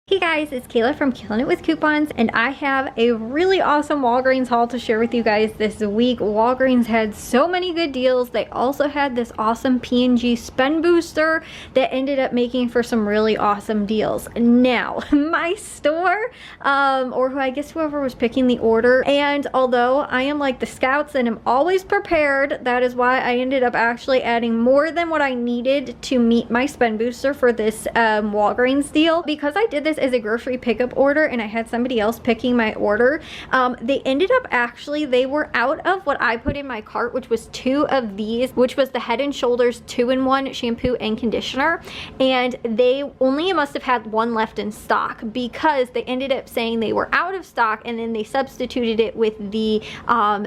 Hey guys, it's Kayla from Killing It With Coupons, and I have a really awesome Walgreens haul to share with you guys this week. Walgreens had so many good deals. They also had this awesome P&G spend booster that ended up making for some really awesome deals. Now, my store, or I guess whoever was picking the order, and although I am like the scouts and am always prepared, that is why I ended up actually adding more than what I needed to meet my spend booster for this Walgreens deal. Because I did this as a grocery pickup order and I had somebody else picking my order, they ended up they were out of what I put in my cart, which was two of these, which was the Head & Shoulders 2-in-1 shampoo and conditioner, and they only must have had one left in stock because they ended up saying they were out of stock, and then they substituted it with the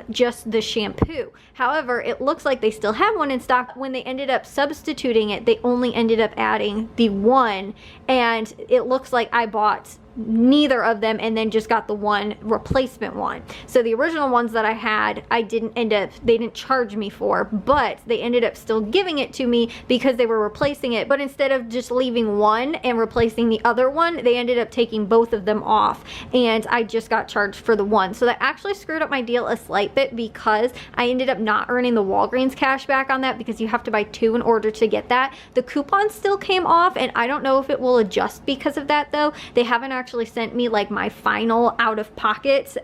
just the shampoo. However, it looks like they still have one in stock. When they ended up substituting it, they only ended up adding the one, and it looks like I bought neither of them and then just got the one replacement one. So the original ones that I had, they didn't charge me for, but they ended up still giving it to me because they were replacing it. But instead of just leaving one and replacing the other one, they ended up taking both of them off, and I just got charged for the one. So that actually screwed up my deal a slight bit because I ended up not earning the Walgreens cash back on that because you have to buy two in order to get that. The coupon still came off, and I don't know if it will adjust because of that though. They haven't actually sent me like my final out-of-pocket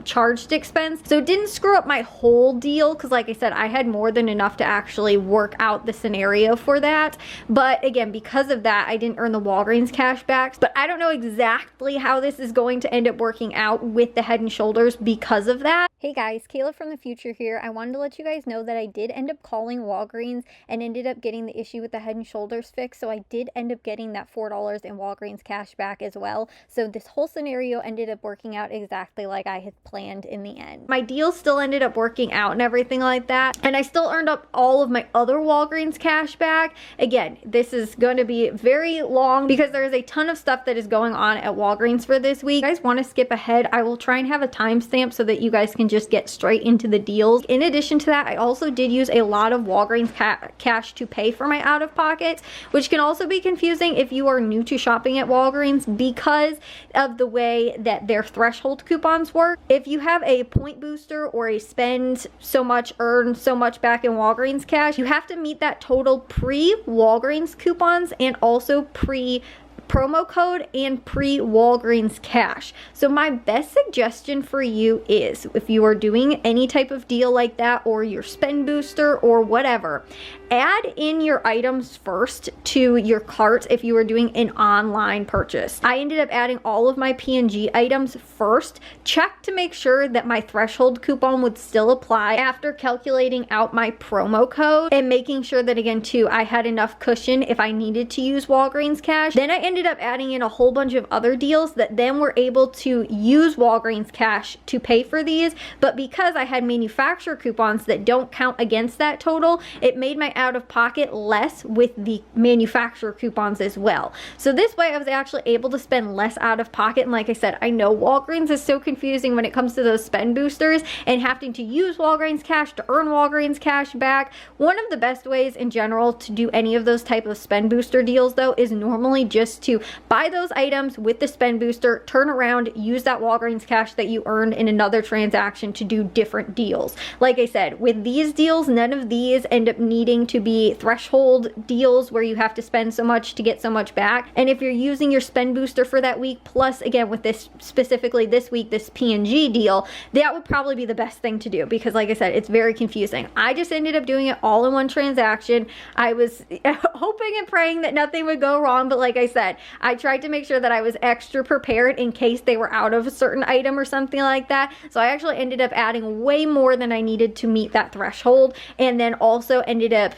charged expense, so it didn't screw up my whole deal because, like I said, I had more than enough to actually work out the scenario for that. But again, because of that, I didn't earn the Walgreens cash backs. But I don't know exactly how this is going to end up working out with the Head & Shoulders because of that. Hey guys, Kayla from the future here. I wanted to let you guys know that I did end up calling Walgreens and ended up getting the issue with the Head & Shoulders fixed, so I did end up getting that $4 in Walgreens cash back as well. So this whole scenario ended up working out exactly like I had planned in the end. My deal still ended up working out and everything like that, and I still earned up all of my other Walgreens cash back. Again, this is going to be very long because there is a ton of stuff that is going on at Walgreens for this week. If you guys want to skip ahead, I will try and have a timestamp so that you guys can just get straight into the deals. In addition to that, I also did use a lot of Walgreens cash to pay for my out-of-pockets, which can also be confusing if you are new to shopping at Walgreens because of the way that their threshold coupons work. If you have a point booster or a spend so much, earn so much back in Walgreens cash, you have to meet that total pre-Walgreens coupons and also promo code and pre-Walgreens cash. So my best suggestion for you is, if you are doing any type of deal like that, or your spend booster or whatever, add in your items first to your cart if you are doing an online purchase. I ended up adding all of my P&G items first, check to make sure that my threshold coupon would still apply after calculating out my promo code and making sure that, again too, I had enough cushion if I needed to use Walgreens cash. Then I ended up adding in a whole bunch of other deals that then were able to use Walgreens cash to pay for these, but because I had manufacturer coupons that don't count against that total, it made my out-of-pocket less with the manufacturer coupons as well. So this way I was actually able to spend less out-of-pocket, and like I said, I know Walgreens is so confusing when it comes to those spend boosters and having to use Walgreens cash to earn Walgreens cash back. One of the best ways in general to do any of those type of spend booster deals though is normally just to buy those items with the spend booster, turn around, use that Walgreens cash that you earned in another transaction to do different deals. Like I said, with these deals, none of these end up needing to be threshold deals where you have to spend so much to get so much back. And if you're using your spend booster for that week, plus again with this specifically this week, this P&G deal, that would probably be the best thing to do because, like I said, it's very confusing. I just ended up doing it all in one transaction. I was hoping and praying that nothing would go wrong, but like I said, I tried to make sure that I was extra prepared in case they were out of a certain item or something like that. So I actually ended up adding way more than I needed to meet that threshold, and then also ended up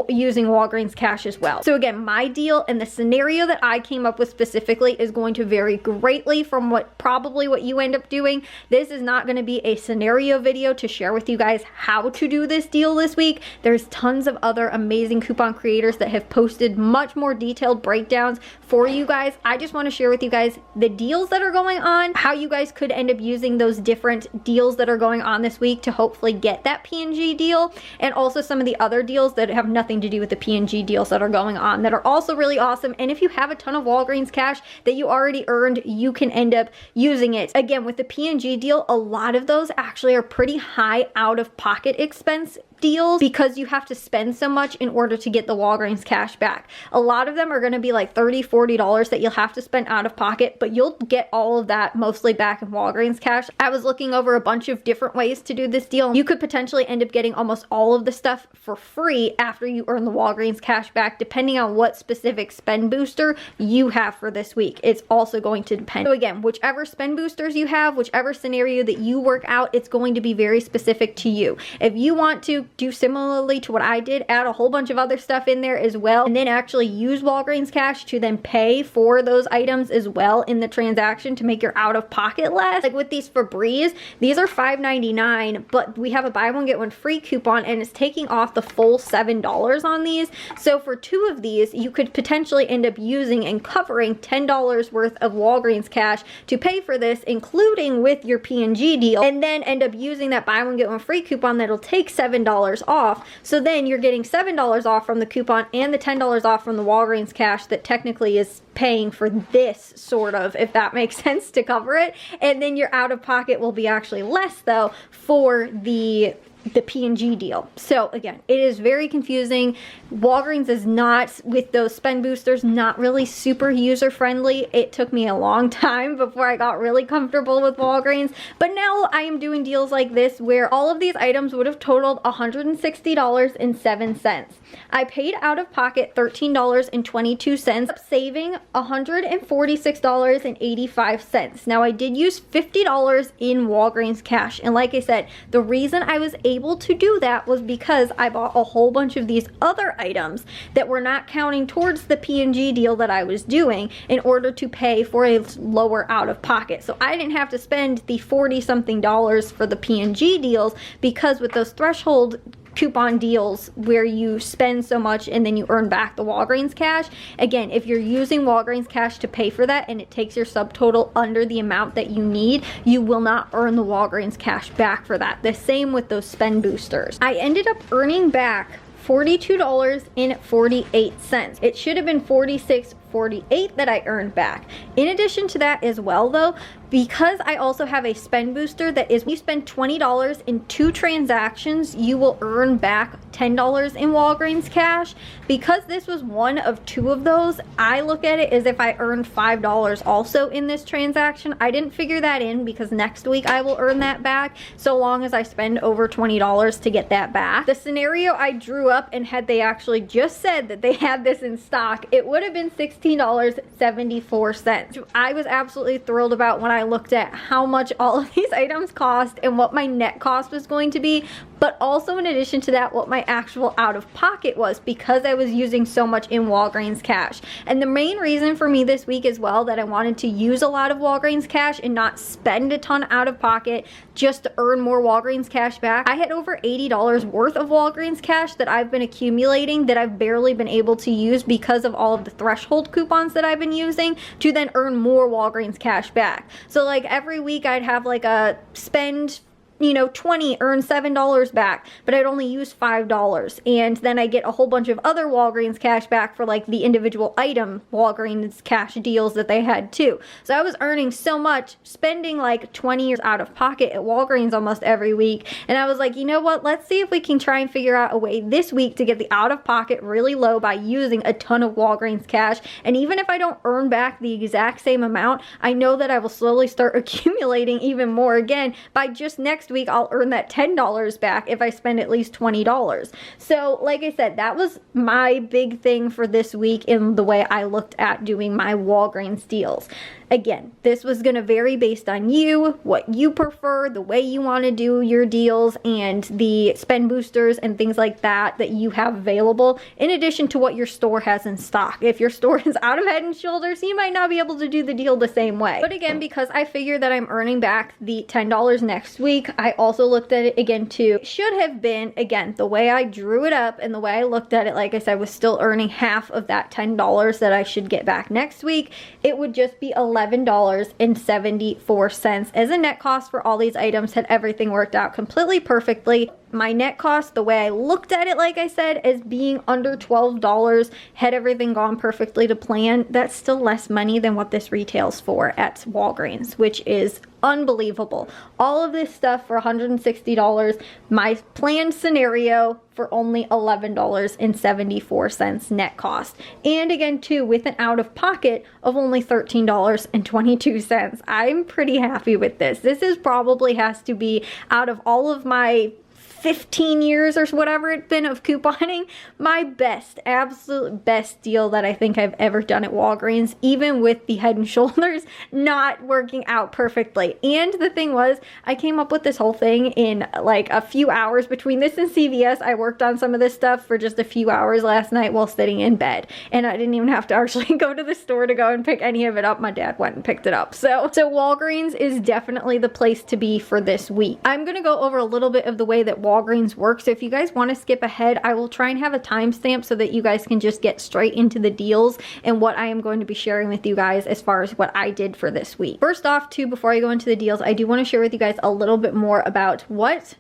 using Walgreens cash as well. So again, my deal and the scenario that I came up with specifically is going to vary greatly from probably what you end up doing. This is not going to be a scenario video to share with you guys how to do this deal this week. There's tons of other amazing coupon creators that have posted much more detailed breakdowns for you guys. I just want to share with you guys the deals that are going on, how you guys could end up using those different deals that are going on this week to hopefully get that P&G deal, and also some of the other deals that have nothing to do with the P&G deals that are going on that are also really awesome. And if you have a ton of Walgreens cash that you already earned, you can end up using it. Again, with the P&G deal, a lot of those actually are pretty high out-of-pocket expense deals because you have to spend so much in order to get the Walgreens cash back. A lot of them are going to be like $30, $40 that you'll have to spend out of pocket, but you'll get all of that mostly back in Walgreens cash. I was looking over a bunch of different ways to do this deal. You could potentially end up getting almost all of the stuff for free after you earn the Walgreens cash back, depending on what specific spend booster you have for this week. It's also going to depend. So again, whichever spend boosters you have, whichever scenario that you work out, it's going to be very specific to you. If you want to do similarly to what I did, add a whole bunch of other stuff in there as well, and then actually use Walgreens cash to then pay for those items as well in the transaction to make your out of pocket less. Like with these Febreze, these are $5.99, but we have a buy one get one free coupon and it's taking off the full $7 on these. So for 2 of these, you could potentially end up using and covering $10 worth of Walgreens cash to pay for this, including with your P&G deal, and then end up using that buy one get one free coupon that'll take $7 off. So then you're getting $7 off from the coupon and the $10 off from the Walgreens cash that technically is paying for this, sort of, if that makes sense, to cover it. And then your out of pocket will be actually less though for the P&G deal. So again, it is very confusing. Walgreens is not, with those spend boosters, not really super user friendly. It took me a long time before I got really comfortable with Walgreens, but now I am doing deals like this where all of these items would have totaled $160.07. I paid out of pocket $13.22, saving $146.85. Now I did use $50 in Walgreens cash, and like I said, the reason I was able to do that was because I bought a whole bunch of these other items that were not counting towards the P&G deal that I was doing in order to pay for a lower out of pocket. So I didn't have to spend the 40 something dollars for the P&G deals, because with those threshold coupon deals where you spend so much and then you earn back the Walgreens cash, again, if you're using Walgreens cash to pay for that and it takes your subtotal under the amount that you need, you will not earn the Walgreens cash back for that. The same with those spend boosters. I ended up earning back $42.48. It should have been $46.48 that I earned back. In addition to that as well though, because I also have a spend booster that is, you spend $20 in 2 transactions, you will earn back $10 in Walgreens cash. Because this was one of 2 of those, I look at it as if I earned $5 also in this transaction. I didn't figure that in because next week I will earn that back, so long as I spend over $20 to get that back. The scenario I drew up, and had they actually just said that they had this in stock, it would have been $16.74. I was absolutely thrilled about when I looked at how much all of these items cost and what my net cost was going to be, but also in addition to that, what my actual out of pocket was, because I was using so much in Walgreens cash. And the main reason for me this week as well that I wanted to use a lot of Walgreens cash and not spend a ton out of pocket just to earn more Walgreens cash back, I had over $80 worth of Walgreens cash that I've been accumulating that I've barely been able to use because of all of the threshold coupons that I've been using to then earn more Walgreens cash back. So like every week I'd have like a spend, you know, 20, earn $7 back, but I'd only use $5. And then I get a whole bunch of other Walgreens cash back for like the individual item Walgreens cash deals that they had too. So I was earning so much, spending like 20 years out of pocket at Walgreens almost every week. And I was like, you know what, let's see if we can try and figure out a way this week to get the out of pocket really low by using a ton of Walgreens cash. And even if I don't earn back the exact same amount, I know that I will slowly start accumulating even more again. By just next week, I'll earn that $10 back if I spend at least $20. So like I said, that was my big thing for this week in the way I looked at doing my Walgreens deals. Again, this was going to vary based on you, what you prefer, the way you want to do your deals, and the spend boosters and things like that that you have available, in addition to what your store has in stock. If your store is out of Head and Shoulders, you might not be able to do the deal the same way. But again, because I figure that I'm earning back the $10 next week, I also looked at it again too. Should have been, again, the way I drew it up and the way I looked at it, like I said, was still earning half of that $10 that I should get back next week. It would just be $11.74 as a net cost for all these items had everything worked out completely perfectly. My net cost, the way I looked at it, like I said, as being under $12, had everything gone perfectly to plan, that's still less money than what this retails for at Walgreens, which is unbelievable. All of this stuff for $160, my planned scenario for only $11.74 net cost. And again, too, with an out-of-pocket of only $13.22. I'm pretty happy with this. This is probably has to be, out of all of my 15 years or whatever it's been of couponing, my best, absolute best deal that I think I've ever done at Walgreens, even with the Head and Shoulders not working out perfectly. And the thing was, I came up with this whole thing in like a few hours. Between this and CVS, I worked on some of this stuff for just a few hours last night while sitting in bed, and I didn't even have to actually go to the store to go and pick any of it up. My dad went and picked it up. So Walgreens is definitely the place to be for this week. I'm gonna go over a little bit of the way that Walgreens works. So if you guys want to skip ahead, I will try and have a timestamp so that you guys can just get straight into the deals and what I am going to be sharing with you guys as far as what I did for this week. First off, too, before I go into the deals, I do want to share with you guys a little bit more about what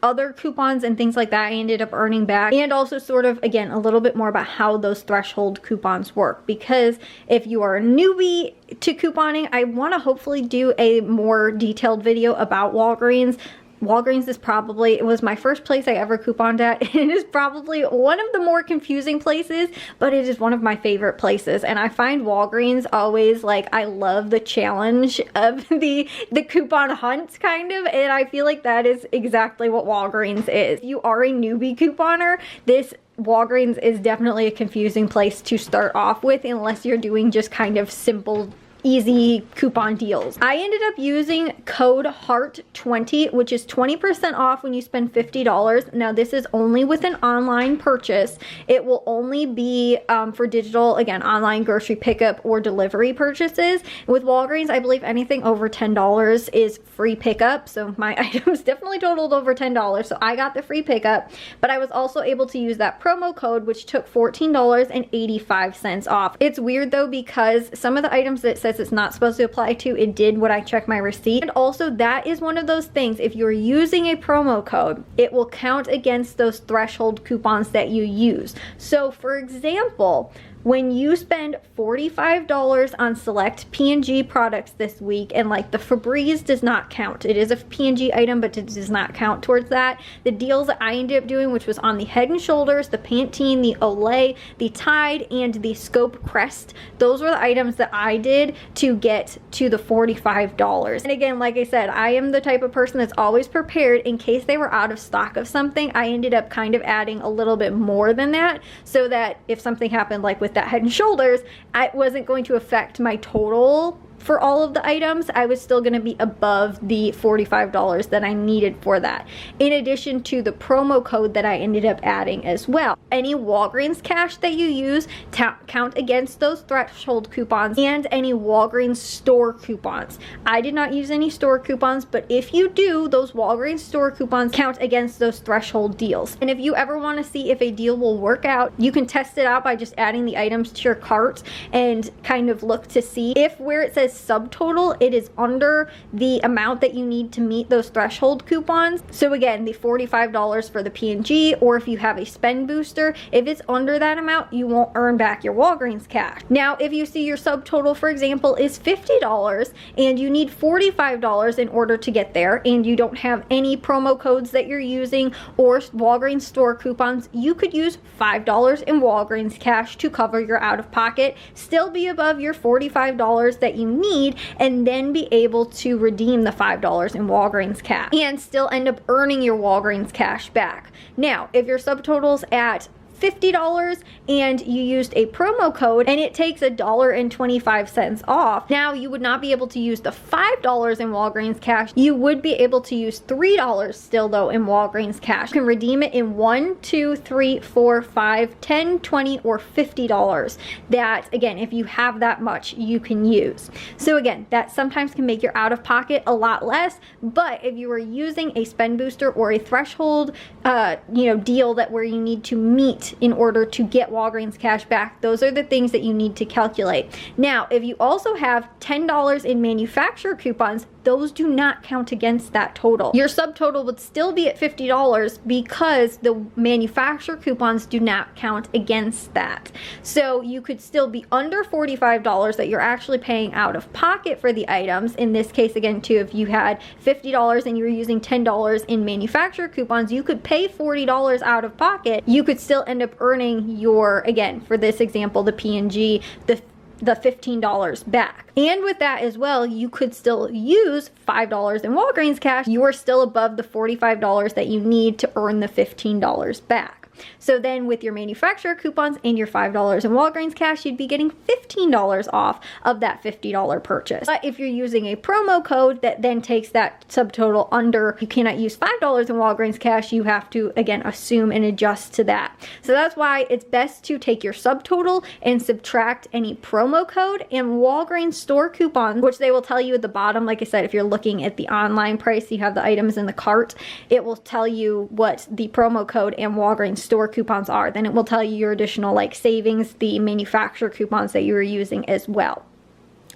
other coupons and things like that I ended up earning back, and also sort of, again, a little bit more about how those threshold coupons work, because if you are a newbie to couponing, I want to hopefully do a more detailed video about Walgreens. Walgreens is probably, it was my first place I ever couponed at. It is probably one of the more confusing places, but it is one of my favorite places. And I find Walgreens always, like, I love the challenge of the coupon hunt, kind of, and I feel like that is exactly what Walgreens is. If you are a newbie couponer, this Walgreens is definitely a confusing place to start off with, unless you're doing just kind of simple, easy coupon deals. I ended up using code HEART20, which is 20% off when you spend $50. Now this is only with an online purchase. It will only be for digital, again, online grocery pickup or delivery purchases. With Walgreens, I believe anything over $10 is free pickup. So my items definitely totaled over $10. So I got the free pickup, but I was also able to use that promo code, which took $14.85 off. It's weird though, because some of the items that it says it's not supposed to apply to, it did when I checked my receipt. And also, that is one of those things, if you're using a promo code, it will count against those threshold coupons that you use. So for example, when you spend $45 on select P&G products this week, and like the Febreze does not count. It is a P&G item, but it does not count towards that. The deals that I ended up doing, which was on the Head and Shoulders, the Pantene, the Olay, the Tide, and the Scope Crest, those were the items that I did to get to the $45. And again, like I said, I am the type of person that's always prepared in case they were out of stock of something. I ended up kind of adding a little bit more than that, so that if something happened like with that Head and Shoulders, it wasn't going to affect my total for all of the items. I was still going to be above the $45 that I needed for that, in addition to the promo code that I ended up adding as well. Any Walgreens cash that you use count against those threshold coupons, and any Walgreens store coupons. I did not use any store coupons, but if you do, those Walgreens store coupons count against those threshold deals. And if you ever want to see if a deal will work out, you can test it out by just adding the items to your cart and kind of look to see if where it says subtotal, it is under the amount that you need to meet those threshold coupons. So again, the $45 for the P&G, or if you have a spend booster, if it's under that amount, you won't earn back your Walgreens cash. Now, if you see your subtotal, for example, is $50 and you need $45 in order to get there, and you don't have any promo codes that you're using or Walgreens store coupons, you could use $5 in Walgreens cash to cover your out-of-pocket, still be above your $45 that you need, and then be able to redeem the $5 in Walgreens cash and still end up earning your Walgreens cash back. Now, if your subtotal's at $50 and you used a promo code and it takes $1.25 off, now you would not be able to use the $5 in Walgreens cash. You would be able to use $3 still though in Walgreens cash. You can redeem it in $1, $2, $3, $4, $5, $10, $20, or $50. That, again, if you have that much, you can use. So again, that sometimes can make your out of pocket a lot less, but if you are using a spend booster or a threshold deal that where you need to meet in order to get Walgreens cash back, those are the things that you need to calculate. Now, if you also have $10 in manufacturer coupons, those do not count against that total. Your subtotal would still be at $50 because the manufacturer coupons do not count against that. So you could still be under $45 that you're actually paying out of pocket for the items. In this case, again, too, if you had $50 and you were using $10 in manufacturer coupons, you could pay $40 out of pocket. You could still end up earning your, again, for this example, the P&G, the $15 back. And with that as well, you could still use $5 in Walgreens cash. You are still above the $45 that you need to earn the $15 back. So then with your manufacturer coupons and your $5 in Walgreens cash, you'd be getting $15 off of that $50 purchase. But if you're using a promo code that then takes that subtotal under, you cannot use $5 in Walgreens cash, you have to, again, assume and adjust to that. So that's why it's best to take your subtotal and subtract any promo code and Walgreens store coupons, which they will tell you at the bottom. Like I said, if you're looking at the online price, you have the items in the cart, it will tell you what the promo code and Walgreens store coupons are. Then it will tell you your additional like savings, the manufacturer coupons that you were using as well.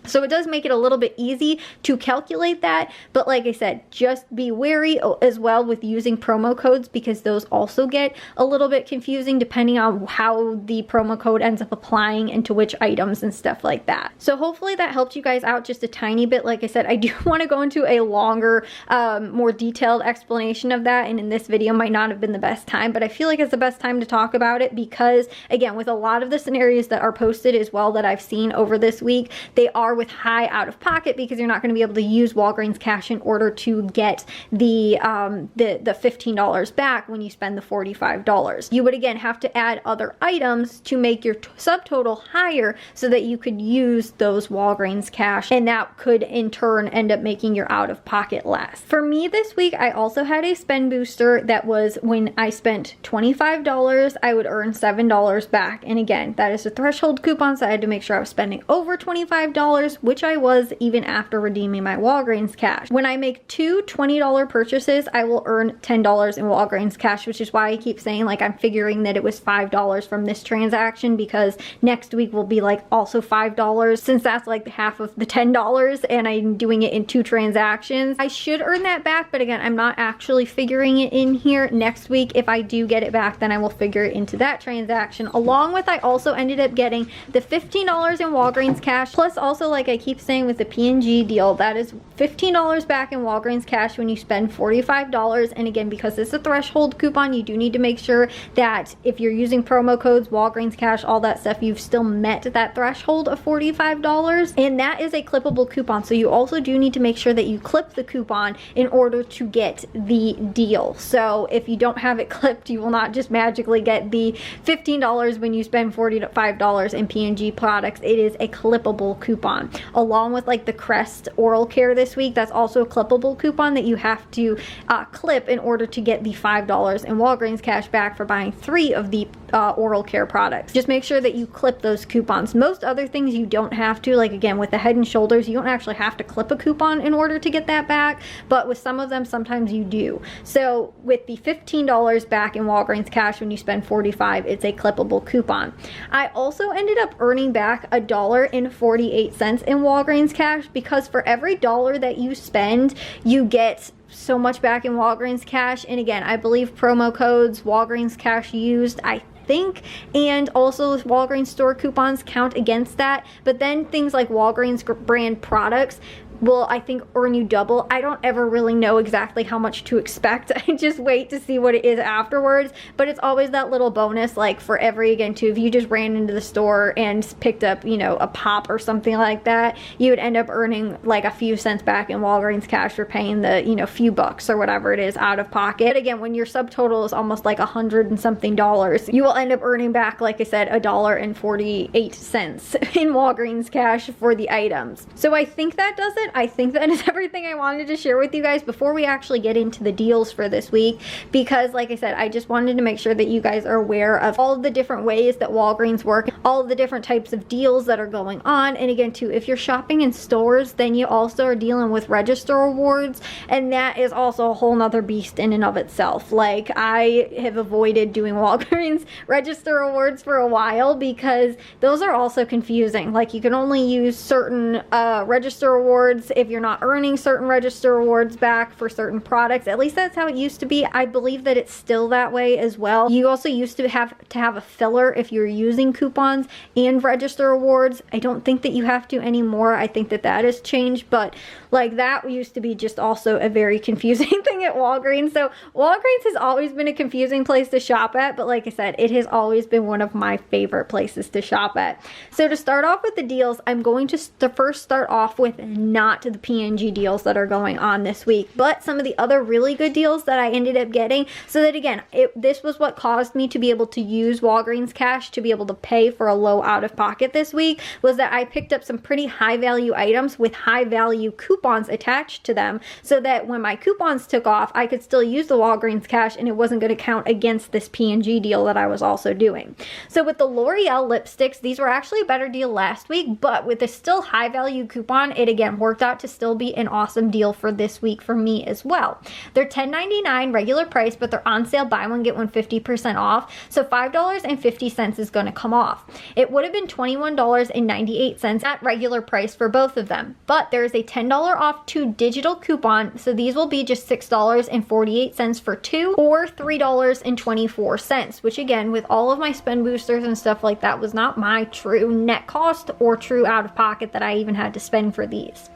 So it does make it a little bit easy to calculate that, but like I said, just be wary as well with using promo codes because those also get a little bit confusing depending on how the promo code ends up applying into which items and stuff like that. So hopefully that helped you guys out just a tiny bit. Like I said, I do want to go into a longer, more detailed explanation of that, and in this video might not have been the best time, but I feel like it's the best time to talk about it because, again, with a lot of the scenarios that are posted as well that I've seen over this week, they are with high out of pocket because you're not going to be able to use Walgreens cash in order to get the $15 back when you spend the $45. You would again have to add other items to make your subtotal higher so that you could use those Walgreens cash, and that could in turn end up making your out of pocket less. For me this week, I also had a spend booster that was when I spent $25, I would earn $7 back. And again, that is a threshold coupon, so I had to make sure I was spending over $25, which I was even after redeeming my Walgreens cash. When I make two $20 purchases, I will earn $10 in Walgreens cash, which is why I keep saying like I'm figuring that it was $5 from this transaction because next week will be like also $5 since that's like half of the $10 and I'm doing it in two transactions. I should earn that back, but again, I'm not actually figuring it in here. Next week, if I do get it back, then I will figure it into that transaction. Along with, I also ended up getting the $15 in Walgreens cash, plus also, like I keep saying with the P&G deal, that is $15 back in Walgreens cash when you spend $45. And again, because it's a threshold coupon, you do need to make sure that if you're using promo codes, Walgreens cash, all that stuff, you've still met that threshold of $45. And that is a clippable coupon. So you also do need to make sure that you clip the coupon in order to get the deal. So if you don't have it clipped, you will not just magically get the $15 when you spend $45 in P&G products. It is a clippable coupon. Along with like the Crest oral care this week, that's also a clippable coupon that you have to clip in order to get the $5 in Walgreens cash back for buying 3 of the oral care products. Just make sure that you clip those coupons. Most other things you don't have to, like again with the Head and Shoulders, you don't actually have to clip a coupon in order to get that back, but with some of them sometimes you do. So with the $15 back in Walgreens cash when you spend $45, it's a clippable coupon. I also ended up earning back $1.48 in Walgreens cash because for every dollar that you spend, you get so much back in Walgreens cash. And again, I believe promo codes, Walgreens cash used, I think, and also Walgreens store coupons count against that. But then things like Walgreens brand products, will, I think, earn you double. I don't ever really know exactly how much to expect. I just wait to see what it is afterwards, but it's always that little bonus, like for every, again, too, if you just ran into the store and picked up, you know, a pop or something like that, you would end up earning like a few cents back in Walgreens cash for paying the, you know, few bucks or whatever it is out of pocket. But again, when your subtotal is almost like $100 and something, you will end up earning back, like I said, $1.48 in Walgreens cash for the items. So I think that does it. I think that is everything I wanted to share with you guys before we actually get into the deals for this week, because like I said, I just wanted to make sure that you guys are aware of all of the different ways that Walgreens work, all of the different types of deals that are going on. And again, too, if you're shopping in stores, then you also are dealing with register rewards, and that is also a whole nother beast in and of itself. Like, I have avoided doing Walgreens register rewards for a while because those are also confusing. Like, you can only use certain register rewards if you're not earning certain register rewards back for certain products. At least that's how it used to be. I believe that it's still that way as well. You also used to have a filler if you're using coupons and register rewards. I don't think that you have to anymore. I think that that has changed, but like, that used to be just also a very confusing thing at Walgreens. So Walgreens has always been a confusing place to shop at, but like I said, it has always been one of my favorite places to shop at. So to start off with the deals, I'm going to first start off with not the P&G deals that are going on this week, but some of the other really good deals that I ended up getting. So that again, this was what caused me to be able to use Walgreens cash to be able to pay for a low out of pocket this week, was that I picked up some pretty high value items with high value coupons attached to them, so that when my coupons took off, I could still use the Walgreens cash and it wasn't going to count against this P&G deal that I was also doing. So with the L'Oreal lipsticks, these were actually a better deal last week, but with a still high value coupon, it again worked out to still be an awesome deal for this week for me as well. They're $10.99 regular price, but they're on sale, buy one get one 50% off, so $5.50 is going to come off. It would have been $21.98 at regular price for both of them, but there is a $10 off 2 digital coupon, so these will be just $6.48 for 2 or $3.24, which again, with all of my spend boosters and stuff like that, was not my true net cost or true out of pocket that I even had to spend for these.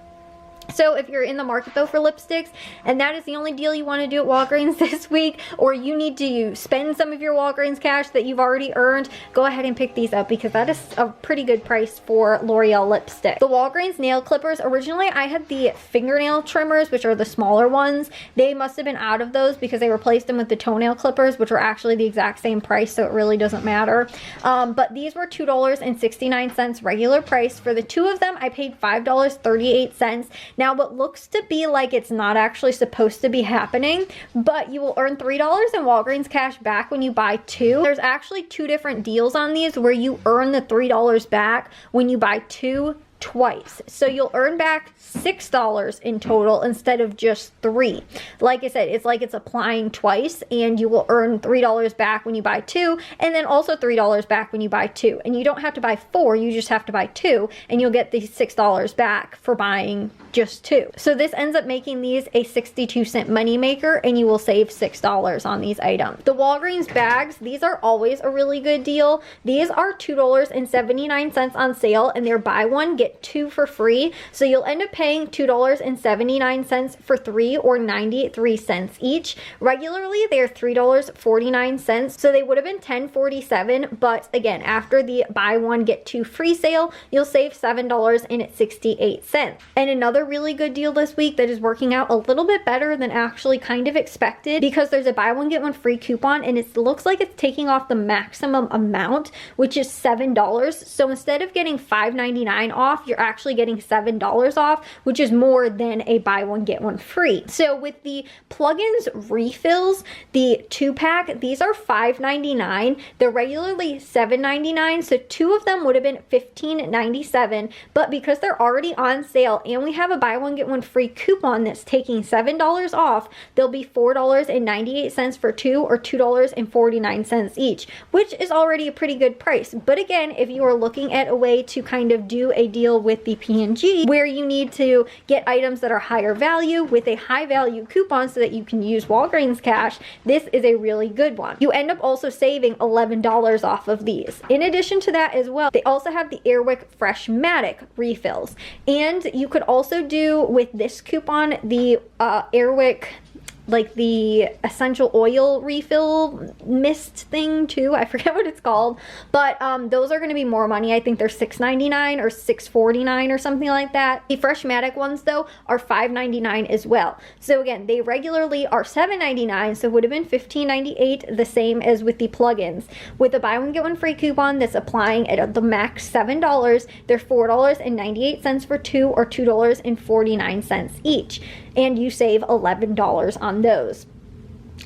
So if you're in the market though for lipsticks, and that is the only deal you want to do at Walgreens this week, or you need to spend some of your Walgreens cash that you've already earned, go ahead and pick these up, because that is a pretty good price for L'Oreal lipstick. The Walgreens nail clippers, originally I had the fingernail trimmers, which are the smaller ones. They must have been out of those because they replaced them with the toenail clippers, which are actually the exact same price, so it really doesn't matter. But these were $2.69 regular price. For the 2 of them, I paid $5.38. Now, what looks to be like it's not actually supposed to be happening, but you will earn $3 in Walgreens cash back when you buy 2. There's actually 2 different deals on these where you earn the $3 back when you buy 2 twice. So you'll earn back $6 in total instead of just $3. Like I said, it's like it's applying twice, and you will earn $3 back when you buy 2, and then also $3 back when you buy 2. And you don't have to buy 4, you just have to buy 2, and you'll get the $6 back for buying just 2. So this ends up making these a 62-cent money maker, and you will save $6 on these items. The Walgreens bags, these are always a really good deal. These are $2.79 on sale, and they're buy one get 2 for free. So you'll end up paying $2.79 for 3 or 93 cents each. Regularly, they're $3.49, so they would have been $10.47, but again, after the buy one get 2 free sale, you'll save $7.68. And another really good deal this week that is working out a little bit better than actually kind of expected, because there's a buy one get one free coupon, and it looks like it's taking off the maximum amount, which is $7. So instead of getting $5.99 off, you're actually getting $7 off, which is more than a buy one get one free. So with the plugins refills, the 2-pack, these are $5.99. They're regularly $7.99, so 2 of them would have been $15.97, but because they're already on sale and we have a buy one get one free coupon that's taking $7 off, they'll be $4.98 for 2 or $2.49 each, which is already a pretty good price. But again, if you are looking at a way to kind of do a deal deal with the P&G where you need to get items that are higher value with a high value coupon so that you can use Walgreens cash, this is a really good one. You end up also saving $11 off of these. In addition to that as well, they also have the Airwick Freshmatic refills. And you could also do with this coupon the Airwick, like the essential oil refill mist thing too. I forget what it's called, but those are going to be more money. I think they're $6.99 or $6.49 or something like that. The Freshmatic ones though are $5.99 as well. So again, they regularly are $7.99, so it would have been $15.98, the same as with the plugins. With the buy one get one free coupon that's applying at the max $7, they're $4.98 for two, or $2.49 each, and you save $11 on those.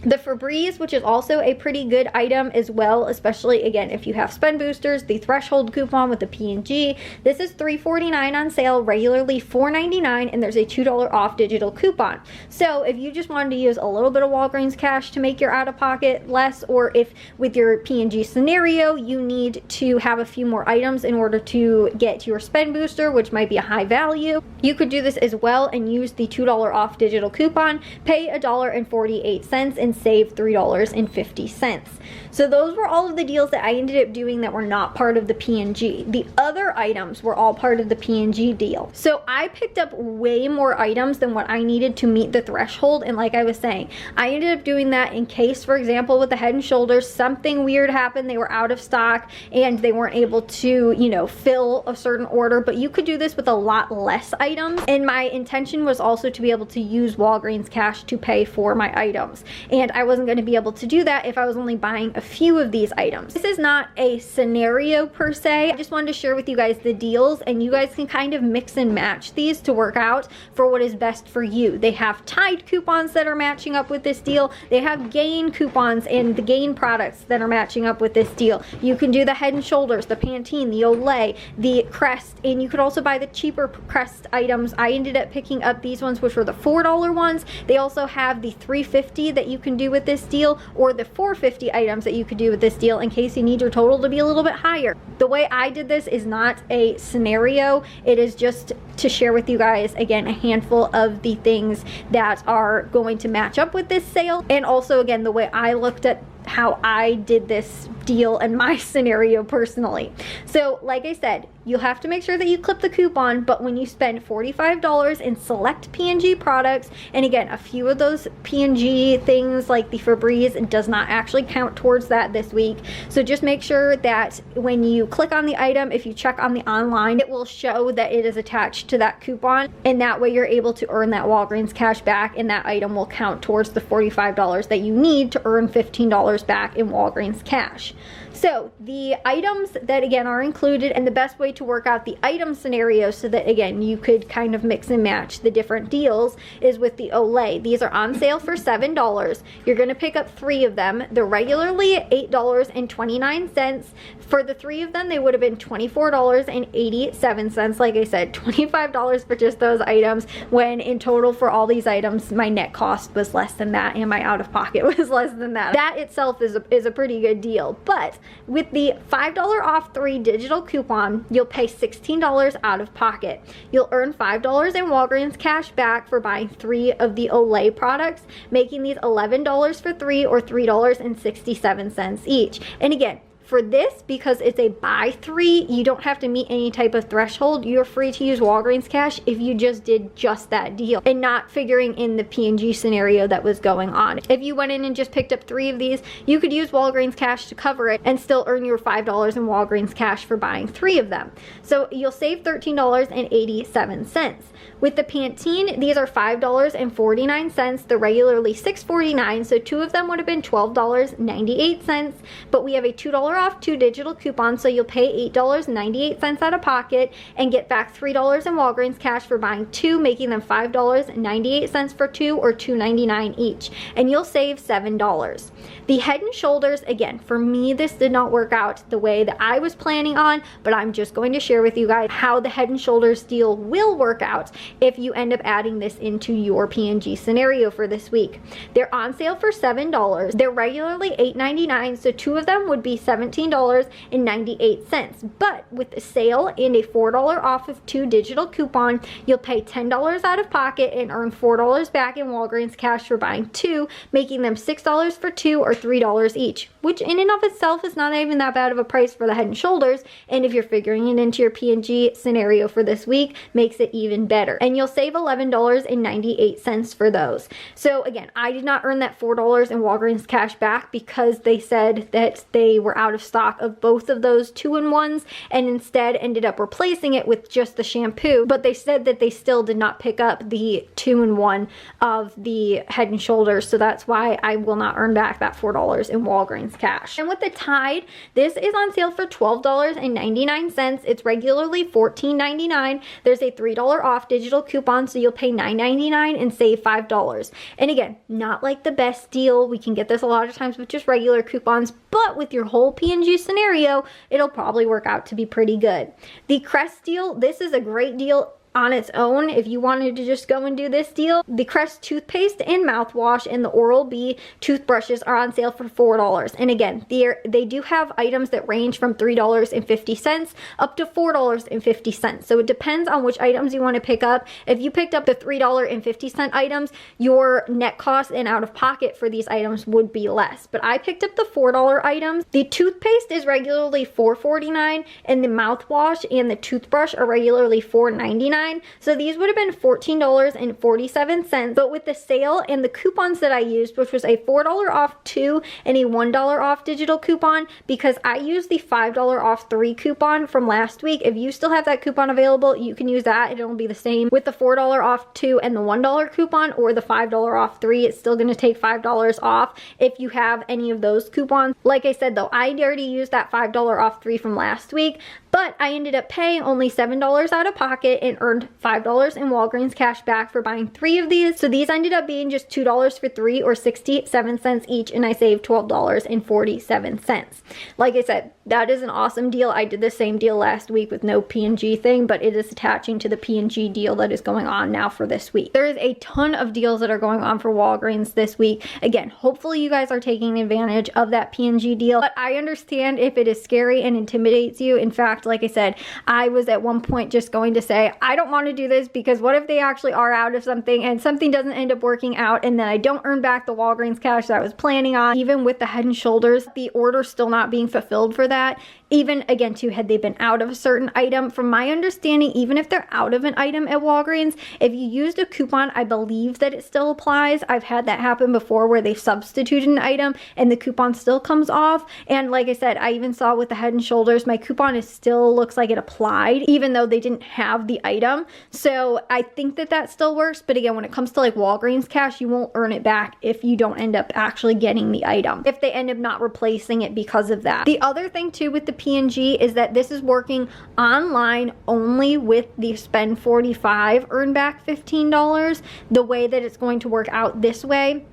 The Febreze, which is also a pretty good item as well, especially again if you have spend boosters, the threshold coupon with the P&G. This is $3.49 on sale, regularly $4.99, and there's a $2 off digital coupon. So if you just wanted to use a little bit of Walgreens cash to make your out-of-pocket less, or if with your P&G scenario you need to have a few more items in order to get your spend booster, which might be a high value, you could do this as well and use the $2 off digital coupon, pay $1.48 and save $3.50. So those were all of the deals that I ended up doing that were not part of the P&G. The other items were all part of the P&G deal. So I picked up way more items than what I needed to meet the threshold, and like I was saying, I ended up doing that in case, for example, with the Head & Shoulders, something weird happened, they were out of stock and they weren't able to, you know, fill a certain order. But you could do this with a lot less items, and my intention was also to be able to use Walgreens cash to pay for my items. And I wasn't going to be able to do that if I was only buying a few of these items. This is not a scenario per se. I just wanted to share with you guys the deals, and you guys can kind of mix and match these to work out for what is best for you. They have Tide coupons that are matching up with this deal. They have Gain coupons and the Gain products that are matching up with this deal. You can do the Head & Shoulders, the Pantene, the Olay, the Crest, and you could also buy the cheaper Crest items. I ended up picking up these ones, which were the $4 ones. They also have the $3.50 that you can do with this deal, or the $4.50 items that you could do with this deal in case you need your total to be a little bit higher. The way I did this is not a scenario. It is just to share with you guys, again, a handful of the things that are going to match up with this sale, and also again the way I looked at how I did this deal and my scenario personally. So like I said, you'll have to make sure that you clip the coupon, but when you spend $45 in select P&G products, and again, a few of those P&G things like the Febreze does not actually count towards that this week. So just make sure that when you click on the item, if you check on the online, it will show that it is attached to that coupon, and that way you're able to earn that Walgreens cash back, and that item will count towards the $45 that you need to earn $15 back in Walgreens cash. So the items that again are included, and the best way to work out the item scenario so that again you could kind of mix and match the different deals is with the Olay. These are on sale for $7. You're going to pick up 3 of them. They're regularly $8.29. For the 3 of them, they would have been $24.87. Like I said, $25 for just those items, when in total for all these items my net cost was less than that and my out-of-pocket was less than that. That itself is a pretty good deal. But with the $5 off 3 digital coupon, you'll pay $16 out of pocket. You'll earn $5 in Walgreens cash back for buying 3 of the Olay products, making these $11 for 3, or $3.67 each. And again, for this, because it's a buy 3, you don't have to meet any type of threshold. You're free to use Walgreens cash if you just did just that deal and not figuring in the P&G scenario that was going on. If you went in and just picked up 3 of these, you could use Walgreens cash to cover it and still earn your $5 in Walgreens cash for buying 3 of them. So you'll save $13.87. With the Pantene, these are $5.49. They're regularly $6.49, so 2 of them would have been $12.98, but we have a $2 off 2 digital coupons, so you'll pay $8.98 out of pocket and get back $3 in Walgreens cash for buying 2, making them $5.98 for 2, or $2.99 each, and you'll save $7. The Head & Shoulders, again, for me this did not work out the way that I was planning on, but I'm just going to share with you guys how the Head & Shoulders deal will work out if you end up adding this into your P&G scenario for this week. They're on sale for $7. They're regularly $8.99, so 2 of them would be $17 $17.98. But with a sale and a $4 off of 2 digital coupon, you'll pay $10 out of pocket and earn $4 back in Walgreens cash for buying 2, making them $6 for 2 or $3 each, which in and of itself is not even that bad of a price for the Head & Shoulders. And if you're figuring it into your P&G scenario for this week, makes it even better. And you'll save $11.98 for those. So again, I did not earn that $4 in Walgreens cash back because they said that they were out of stock of both of those 2-in-1s and instead ended up replacing it with just the shampoo. But they said that they still did not pick up the 2-in-1 of the Head & Shoulders. So that's why I will not earn back that $4 in Walgreens cash. And with the Tide, this is on sale for $12.99. It's regularly $14.99. There's a $3 off digital coupon, so you'll pay $9.99 and save $5. And again, not like the best deal. We can get this a lot of times with just regular coupons, but with your whole P&G scenario, it'll probably work out to be pretty good. The Crest deal, this is a great deal on its own if you wanted to just go and do this deal. The Crest toothpaste and mouthwash and the Oral-B toothbrushes are on sale for $4. And again, they do have items that range from $3.50 up to $4.50. So it depends on which items you want to pick up. If you picked up the $3.50 items, your net cost and out of pocket for these items would be less. But I picked up the $4 items. The toothpaste is regularly $4.49 and the mouthwash and the toothbrush are regularly $4.99. So these would have been $14.47, but with the sale and the coupons that I used, which was a $4 off 2 and a $1 off digital coupon, because I used the $5 off 3 coupon from last week. If you still have that coupon available, you can use that. It'll be the same with the $4 off 2 and the $1 coupon, or the $5 off 3. It's still going to take $5 off if you have any of those coupons. Like I said though, I already used that $5 off 3 from last week, but I ended up paying only $7 out of pocket and earned $5 in Walgreens cash back for buying 3 of these. So these ended up being just $2 for 3 or 67 cents each, and I saved $12.47. Like I said, that is an awesome deal. I did the same deal last week with no P&G thing, but it is attaching to the P&G deal that is going on now for this week. There is a ton of deals that are going on for Walgreens this week. Again, hopefully you guys are taking advantage of that P&G deal, but I understand if it is scary and intimidates you. In fact, like I said, I was at one point just going to say, I don't want to do this because what if they actually are out of something and something doesn't end up working out and then I don't earn back the Walgreens cash that I was planning on. Even with the Head & Shoulders, the order still not being fulfilled for that. Even again too, had they been out of a certain item, from my understanding, even if they're out of an item at Walgreens, if you used a coupon, I believe that it still applies. I've had that happen before where they substituted an item and the coupon still comes off. And like I said, I even saw with the Head & Shoulders, my coupon is still looks like it applied even though they didn't have the item. So I think that that still works. But again, when it comes to like Walgreens cash, you won't earn it back if you don't end up actually getting the item, if they end up not replacing it because of that. The other thing too with the P&G is that this is working online only with the spend 45, earn back $15. The way that it's going to work out this way,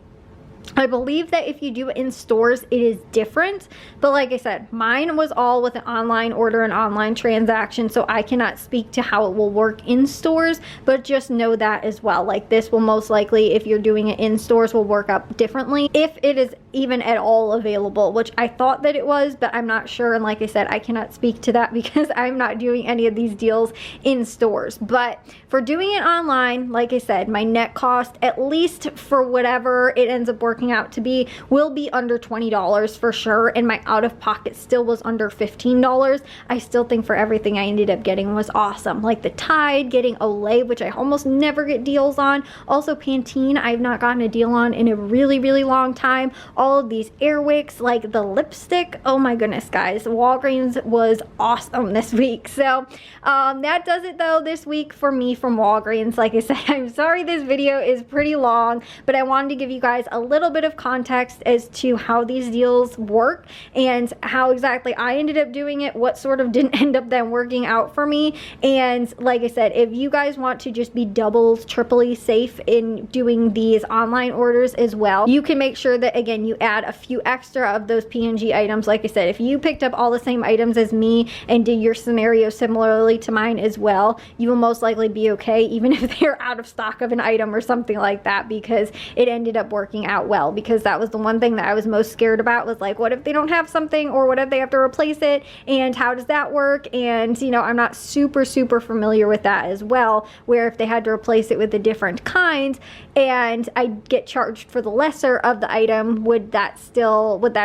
I believe that if you do it in stores, it is different. But like I said, mine was all with an online order and online transaction, so I cannot speak to how it will work in stores, but just know that as well. Like this will most likely, if you're doing it in stores, will work out differently if it is even at all available, which I thought that it was, but I'm not sure. And like I said, I cannot speak to that because I'm not doing any of these deals in stores. But for doing it online, like I said, my net cost, at least for whatever it ends up working out to be, will be under $20 for sure, and my out-of-pocket still was under $15. I still think for everything I ended up getting was awesome, like the Tide, getting Olay, which I almost never get deals on. Also Pantene, I've not gotten a deal on in a really long time. All of these Airwicks, like the lipstick, oh my goodness guys, Walgreens was awesome this week. So that does it though this week for me from Walgreens. Like I said, I'm sorry this video is pretty long, but I wanted to give you guys a little bit of context as to how these deals work and how exactly I ended up doing it, what sort of didn't end up then working out for me. And like I said, if you guys want to just be doubles, triply safe in doing these online orders as well, you can make sure that again you add a few extra of those P&G items. Like I said, if you picked up all the same items as me and did your scenario similarly to mine as well, you will most likely be okay, even if they're out of stock of an item or something like that, because it ended up working out well. well, because that was the one thing that I was most scared about, was like, what if they don't have something, or what if they have to replace it, and how does that work? And you know, I'm not super familiar with that as well, where if they had to replace it with a different kind and I get charged for the lesser of the item, would that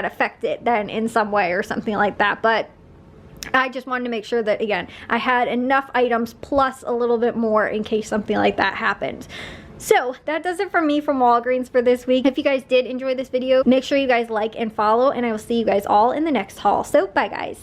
affect it then in some way or something like that? But I just wanted to make sure that, again, I had enough items plus a little bit more in case something like that happened. So that does it for me from Walgreens for this week. If you guys did enjoy this video, make sure you guys like and follow, and I will see you guys all in the next haul. So bye guys.